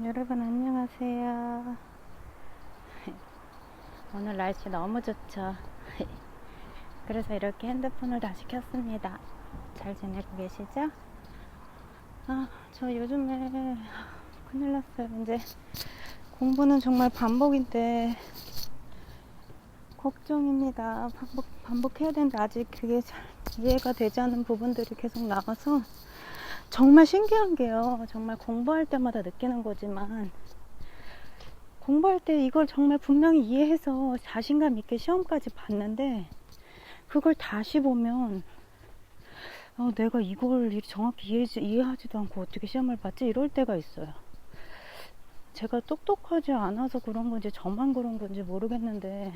여러분 안녕하세요. 오늘 날씨 너무 좋죠. 그래서 이렇게 핸드폰을 다시 켰습니다. 잘 지내고 계시죠? 저 요즘에 큰일 났어요. 이제 공부는 정말 반복인데 걱정입니다. 반복해야 되는데 아직 그게 잘 이해가 되지 않는 부분들이 계속 나와서 정말 신기한 게요. 정말 공부할 때마다 느끼는 거지만 공부할 때 이걸 정말 분명히 이해해서 자신감 있게 시험까지 봤는데 그걸 다시 보면 내가 이걸 정확히 이해하지도 않고 어떻게 시험을 봤지? 이럴 때가 있어요. 제가 똑똑하지 않아서 그런 건지 저만 그런 건지 모르겠는데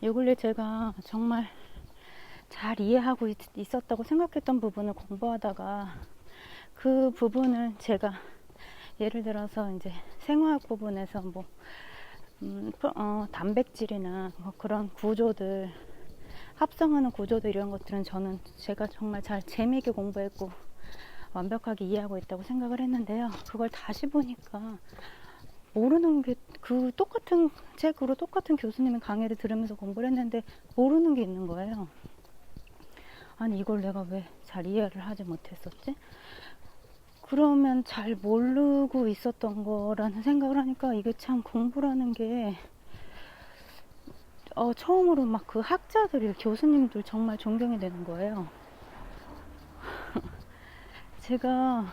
요 근래 제가 정말 잘 이해하고 있었다고 생각했던 부분을 공부하다가 그 부분을 제가 예를 들어서 이제 생화학 부분에서 단백질이나 뭐 그런 구조들 합성하는 구조들 이런 것들은 제가 정말 잘 재미있게 공부했고 완벽하게 이해하고 있다고 생각을 했는데요. 그걸 다시 보니까 모르는 게 그 똑같은 책으로 똑같은 교수님의 강의를 들으면서 공부를 했는데 모르는 게 있는 거예요. 아니 이걸 내가 왜 잘 이해를 하지 못했었지? 그러면 잘 모르고 있었던 거라는 생각을 하니까 이게 참 공부라는 게 처음으로 막 그 학자들이 교수님들 정말 존경이 되는 거예요. 제가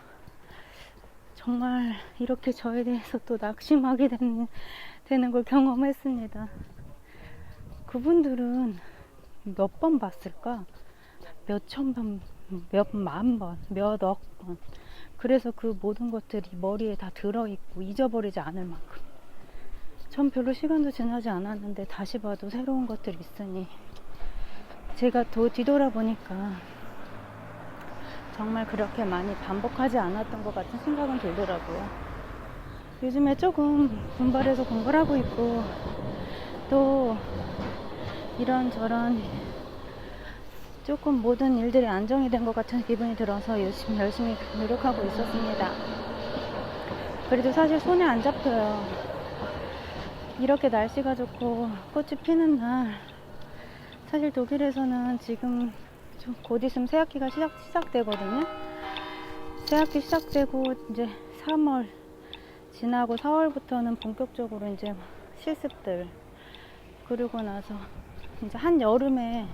정말 이렇게 저에 대해서 또 낙심하게 되는 걸 경험했습니다. 그분들은 몇 번 봤을까? 몇 천 번, 몇 만 번, 몇 억 번. 그래서 그 모든 것들이 머리에 다 들어있고 잊어버리지 않을 만큼. 전 별로 시간도 지나지 않았는데 다시 봐도 새로운 것들이 있으니 제가 더 뒤돌아보니까 정말 그렇게 많이 반복하지 않았던 것 같은 생각은 들더라고요. 요즘에 조금 분발해서 공부를 하고 있고 또 이런저런 조금 모든 일들이 안정이 된 것 같은 기분이 들어서 열심히 노력하고 있었습니다. 그래도 사실 손에 안 잡혀요. 이렇게 날씨가 좋고 꽃이 피는 날 사실 독일에서는 지금 곧 있으면 새학기가 시작되거든요. 새학기 시작되고 이제 3월 지나고 4월부터는 본격적으로 이제 실습들 그러고 나서 이제 한여름에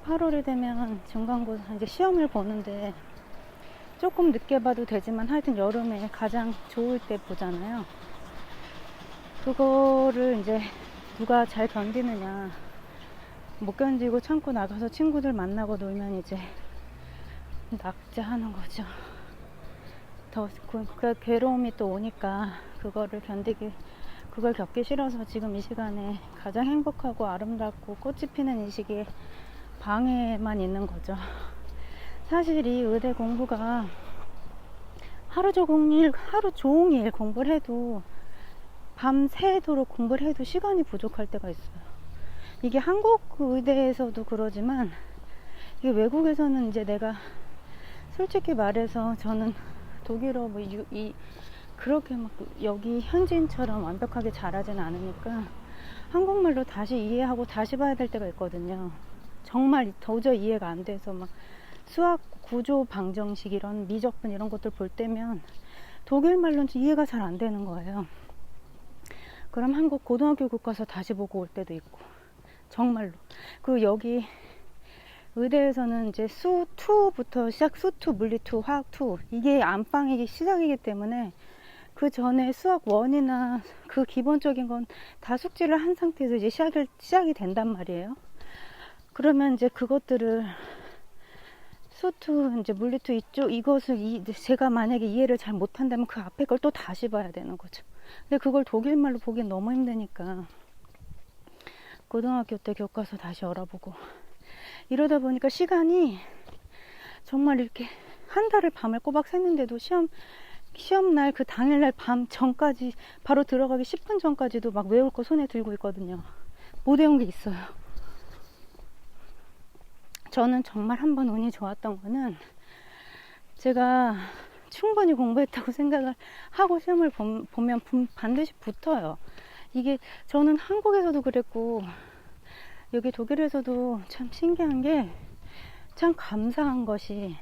8월이 되면 중간고사 이제 시험을 보는데 조금 늦게 봐도 되지만 하여튼 여름에 가장 좋을 때 보잖아요. 그거를 이제 누가 잘 견디느냐 못 견디고 참고 나가서 친구들 만나고 놀면 이제 낙제하는 거죠. 그 괴로움이 또 오니까 그걸 겪기 싫어서 지금 이 시간에 가장 행복하고 아름답고 꽃이 피는 이 시기에 방에만 있는 거죠. 사실 이 의대 공부가 하루 종일 공부를 해도 밤새도록 공부를 해도 시간이 부족할 때가 있어요. 이게 한국 의대에서도 그러지만 이게 외국에서는 이제 내가 솔직히 말해서 저는 독일어 그렇게 막 여기 현지인처럼 완벽하게 잘하진 않으니까 한국말로 다시 이해하고 다시 봐야 될 때가 있거든요. 정말 도저히 이해가 안 돼서 막 수학 구조 방정식 이런 미적분 이런 것들 볼 때면 독일말로는 이해가 잘 안 되는 거예요. 그럼 한국 고등학교 교과서 다시 보고 올 때도 있고 정말로. 그리고 여기 의대에서는 이제 수2부터 수2 물리2 화학2 이게 안방이 시작이기 때문에 그 전에 수학 1이나 그 기본적인 건 다 숙지를 한 상태에서 이제 시작이 된단 말이에요. 그러면 이제 그것들을 수투 이제 물리투 이것을 제가 만약에 이해를 잘 못한다면 그 앞에 걸 또 다시 봐야 되는 거죠. 근데 그걸 독일말로 보기 너무 힘드니까 고등학교 때 교과서 다시 알아보고 이러다 보니까 시간이 정말 이렇게 한 달을 밤을 꼬박 샜는데도 시험날 그 당일날 밤 전까지 바로 들어가기 10분 전까지도 막 외울 거 손에 들고 있거든요. 못 외운 게 있어요. 저는 정말 한번 운이 좋았던 거는 제가 충분히 공부했다고 생각을 하고 시험을 보면 반드시 붙어요. 이게 저는 한국에서도 그랬고 여기 독일에서도 참 신기한 게, 참 감사한 것이,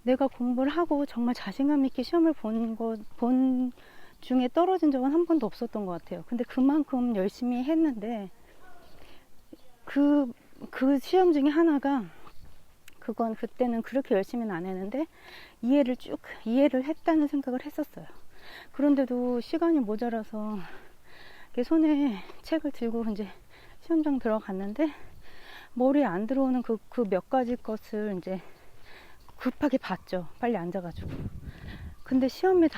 내가 공부를 하고 정말 자신감 있게 시험을 본 중에 떨어진 적은 한 번도 없었던 것 같아요. 근데 그만큼 열심히 했는데 그 시험 중에 하나가, 그건 그때는 그렇게 열심히는 안 했는데 이해를 했다는 생각을 했었어요. 그런데도 시간이 모자라서 손에 책을 들고 이제 시험장 들어갔는데 머리에 안 들어오는 그 몇 가지 것을 이제 급하게 봤죠. 빨리 앉아가지고. 근데 시험에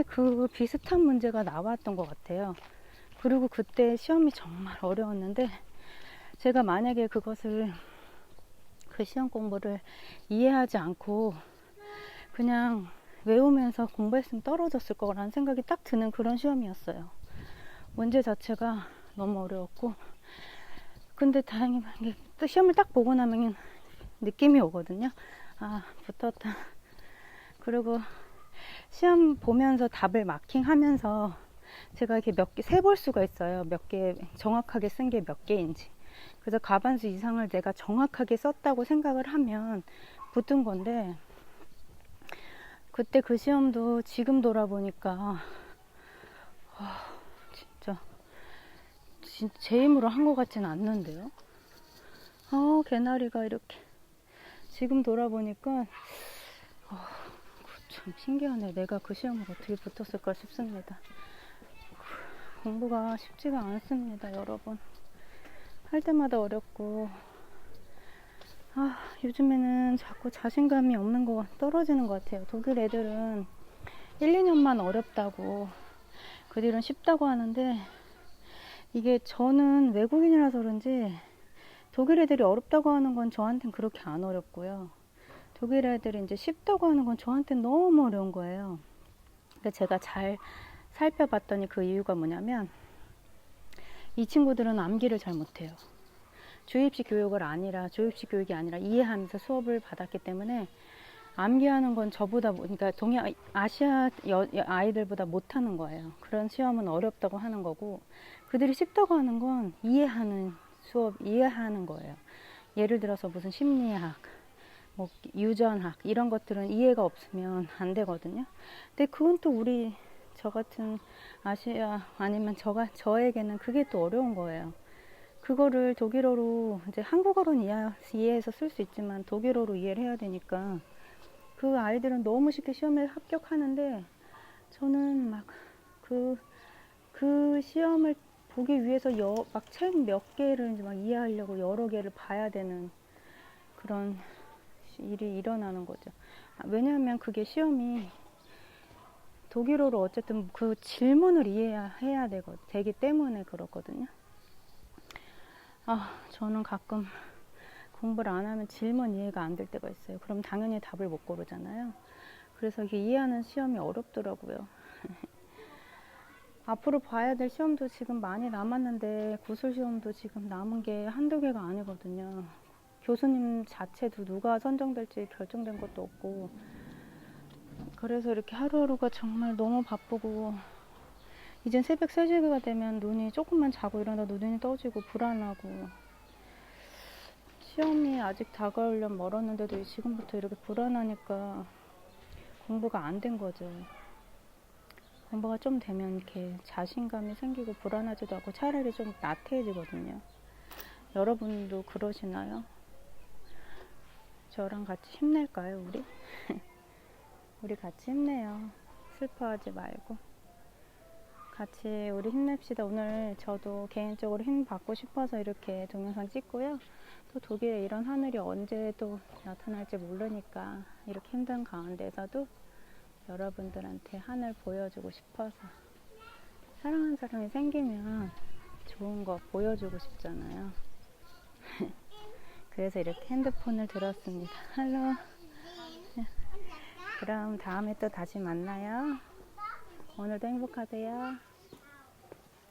그 비슷한 문제가 나왔던 것 같아요. 그리고 그때 시험이 정말 어려웠는데, 제가 만약에 그 시험 공부를 이해하지 않고 그냥 외우면서 공부했으면 떨어졌을 거라는 생각이 딱 드는 그런 시험이었어요. 문제 자체가 너무 어려웠고, 근데 다행히 또 시험을 딱 보고 나면 느낌이 오거든요. 아, 붙었다. 그리고 시험 보면서 답을 마킹하면서 제가 이렇게 몇 개 세볼 수가 있어요. 몇 개 정확하게 쓴 게 몇 개인지. 그래서 과반수 이상을 내가 정확하게 썼다고 생각을 하면 붙은 건데, 그때 그 시험도 지금 돌아보니까 진짜 제 힘으로 한 것 같지는 않는데요. 개나리가 이렇게 지금 돌아보니까 참 신기하네. 내가 그 시험을 어떻게 붙었을까 싶습니다. 공부가 쉽지가 않습니다, 여러분. 할 때마다 어렵고, 요즘에는 자꾸 자신감이 없는 떨어지는 것 같아요. 독일 애들은 1, 2년만 어렵다고, 그 뒤로는 쉽다고 하는데, 이게 저는 외국인이라서 그런지 독일 애들이 어렵다고 하는 건 저한텐 그렇게 안 어렵고요. 독일 애들이 이제 쉽다고 하는 건 저한텐 너무 어려운 거예요. 근데 제가 잘 살펴봤더니 그 이유가 뭐냐면, 이 친구들은 암기를 잘 못해요. 주입식 교육이 아니라 이해하면서 수업을 받았기 때문에 암기하는 건 저보다, 그러니까 아시아 아이들보다 못하는 거예요. 그런 시험은 어렵다고 하는 거고, 그들이 쉽다고 하는 건 이해하는 거예요. 예를 들어서 무슨 심리학, 뭐 유전학 이런 것들은 이해가 없으면 안 되거든요. 근데 그건 또 저 같은 아시아 아니면 저에게는 그게 또 어려운 거예요. 그거를 독일어로, 이제 한국어로는 이해해서 쓸 수 있지만 독일어로 이해를 해야 되니까 그 아이들은 너무 쉽게 시험에 합격하는데, 저는 막 그 시험을 보기 위해서 막 책 몇 개를 이제 막 이해하려고 여러 개를 봐야 되는 그런 일이 일어나는 거죠. 왜냐하면 그게 시험이 독일어로 어쨌든 그 질문을 이해해야 되기 때문에 그렇거든요. 저는 가끔 공부를 안 하면 질문 이해가 안 될 때가 있어요. 그럼 당연히 답을 못 고르잖아요. 그래서 이게 이해하는 시험이 어렵더라고요. 앞으로 봐야 될 시험도 지금 많이 남았는데, 구술 시험도 지금 남은 게 한두 개가 아니거든요. 교수님 자체도 누가 선정될지 결정된 것도 없고, 그래서 이렇게 하루하루가 정말 너무 바쁘고, 이젠 새벽 3시가 되면 눈이 조금만 자고 일어나다 눈이 떠지고 불안하고, 시험이 아직 다가오려면 멀었는데도 지금부터 이렇게 불안하니까 공부가 안 된 거죠. 공부가 좀 되면 이렇게 자신감이 생기고 불안하지도 않고 차라리 좀 나태해지거든요. 여러분도 그러시나요? 저랑 같이 힘낼까요, 우리? 우리 같이 힘내요. 슬퍼하지 말고. 같이 우리 힘냅시다. 오늘 저도 개인적으로 힘 받고 싶어서 이렇게 동영상 찍고요. 또 독일에 이런 하늘이 언제 또 나타날지 모르니까 이렇게 힘든 가운데서도 여러분들한테 하늘 보여주고 싶어서, 사랑하는 사람이 생기면 좋은 거 보여주고 싶잖아요. 그래서 이렇게 핸드폰을 들었습니다. 할로. 그럼 다음에 또 다시 만나요. 오늘도 행복하세요.